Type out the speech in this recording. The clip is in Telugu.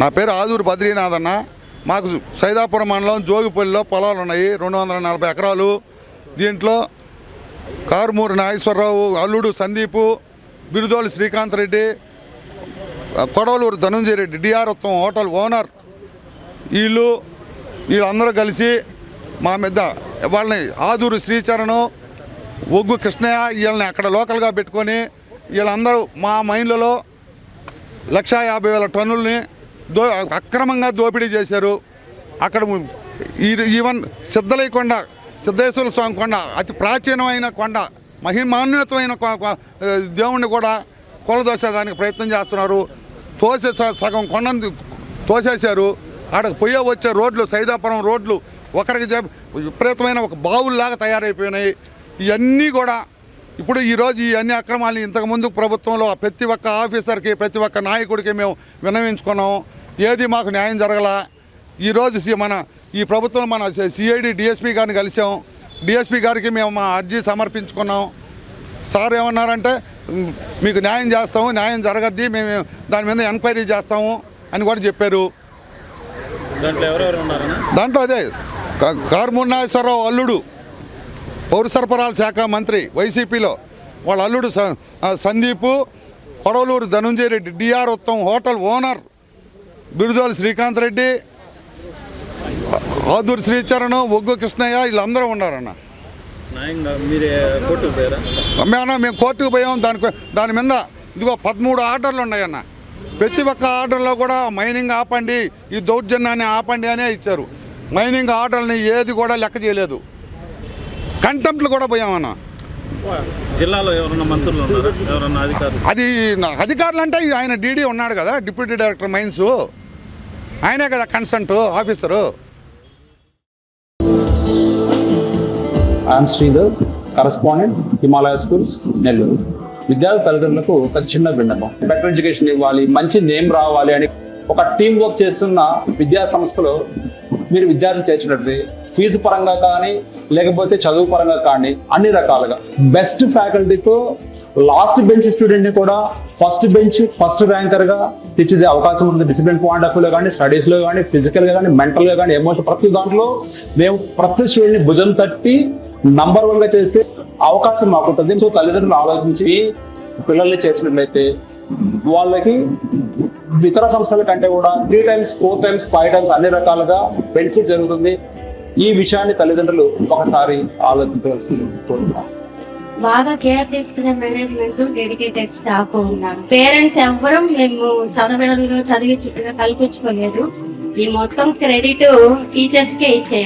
నా పేరు ఆదూరు బద్రీనాథ్ అన్న. మాకు సైదాపురం మండలం జోగిపల్లిలో పొలాలు ఉన్నాయి, 240 ఎకరాలు. దీంట్లో కారుమూరి నాగేశ్వరరావు అల్లుడు Sandeep, Birudolu Srikanth Reddy, Kodavaluru Dhanunjaya Reddy DR Uttam hotel owner, వీళ్ళందరూ కలిసి మా మీద వాళ్ళని ఆదూరు శ్రీచరణ్, ఒగ్గు కృష్ణయ్య వీళ్ళని అక్కడ లోకల్గా పెట్టుకొని వీళ్ళందరూ మా మైన్లలో 150,000 టన్నుల్ని అక్రమంగా దోపిడీ చేశారు. అక్కడ ఈవెన్ సిద్ధేశ్వర స్వామి కొండ, అతి ప్రాచీనమైన కొండ, మహిమాన్వితమైన దేవుణ్ణి కూడా కొలదోసేదానికి ప్రయత్నం చేస్తున్నారు. సగం కొండను తోసేశారు. ఆడకు పోయే వచ్చే రోడ్లు, సైదాపురం రోడ్లు ఒకరికి విపరీతమైన ఒక బావుల్లాగా తయారైపోయినాయి. ఇవన్నీ కూడా ఇప్పుడు ఈరోజు ఈ అన్ని అక్రమాలు ఇంతకుముందు ప్రభుత్వంలో ప్రతి ఒక్క ఆఫీసర్కి, ప్రతి ఒక్క నాయకుడికి మేము విన్నవించుకున్నాం. ఏది మాకు న్యాయం జరగల. ఈరోజు ఈ ప్రభుత్వం మన సిఐడి డిఎస్పీ గారిని కలిసాం. డిఎస్పీ గారికి మేము మా అర్జీ సమర్పించుకున్నాం. సార్ ఏమన్నారంటే మీకు న్యాయం చేస్తాము, న్యాయం జరగద్ది, మేము దాని మీద ఎంక్వైరీ చేస్తాము అని కూడా చెప్పారు. దాంట్లో అదే కారుమూరి నాగేశ్వరరావు అల్లుడు పౌర సరఫరాల శాఖ మంత్రి వైసీపీలో, వాళ్ళ అల్లుడు Sandeep, Kodavaluru Dhanunjaya Reddy DR Uttam hotel owner, Birudolu Srikanth Reddy, Aduru Sricharan, Oggu Krishnaiah వీళ్ళందరూ ఉన్నారన్న. మేము కోర్టుకు పోయాం. దాని మీద ఇదిగో 13 ఆర్డర్లు ఉన్నాయన్న. ప్రతి ఒక్క ఆర్డర్లో కూడా మైనింగ్ ఆపండి, ఈ దౌర్జన్యాన్ని ఆపండి అనే ఇచ్చారు. మైనింగ్ ఆర్డర్ని ఏది కూడా లెక్క చేయలేదు. కంటెంప్ట్లు కూడా పోయామన్న. జిల్లాలో ఎవరన్నా మంత్రులు ఉన్నారా, ఎవరన్నా అధికారులు? అది అధికారులు అంటే ఆయన డీడీ ఉన్నాడు కదా, డిప్యూటీ డైరెక్టర్ మైన్స్, ఆయనే కదా consult officer. I'm Sridhar, correspondent, Himalaya schools, Nellore. విద్యార్థి తల్లిదండ్రులకు ఒక చిన్న విన్నపం. బెటర్ ఎడ్యుకేషన్ ఇవ్వాలి, మంచి నేమ్ రావాలి అని ఒక టీం వర్క్ చేస్తున్న విద్యా సంస్థలో మీరు విద్యార్థులు చేర్చినట్టు ఫీజు పరంగా కానీ, లేకపోతే చదువు పరంగా కానీ అన్ని రకాలుగా బెస్ట్ ఫ్యాకల్టీతో లాస్ట్ బెంచ్ స్టూడెంట్ని కూడా ఫస్ట్ బెంచ్ ఫస్ట్ ర్యాంకర్గా తెచ్చేదే అవకాశం ఉంది. డిసిప్లిన్ పాయింట్ ఆఫ్ వ్యూలో కానీ, స్టడీస్లో కానీ, ఫిజికల్గా కానీ, మెంటల్గా కానీ, ఎమోషనల్ ప్రతి దాంట్లో మేము ప్రతి స్టూడెంట్ని భుజం తట్టి నంబర్ 1గా చేసే అవకాశం మాకు ఉంటుంది. సో తల్లిదండ్రులు ఆలోచించి పిల్లల్ని చేర్చినట్లయితే వాళ్ళకి ఇతర సంస్థల కంటే కూడా 3 times 4 times 5 times అన్ని రకాలుగా బెనిఫిట్ జరుగుతుంది. ఈ విషయాన్ని తల్లిదండ్రులు ఒకసారి ఆలోచించవలసింది కోరుతున్నాను. బాగా కేర్ తీసుకునే మేనేజ్మెంట్, డెడికేటెడ్ స్టాఫ్ ఉన్నారు. పేరెంట్స్ ఎవ్వరూ మేము చదివి కల్పించుకోలేదు. ఈ మొత్తం క్రెడిట్ టీచర్స్కే ఇచ్చేయాలి.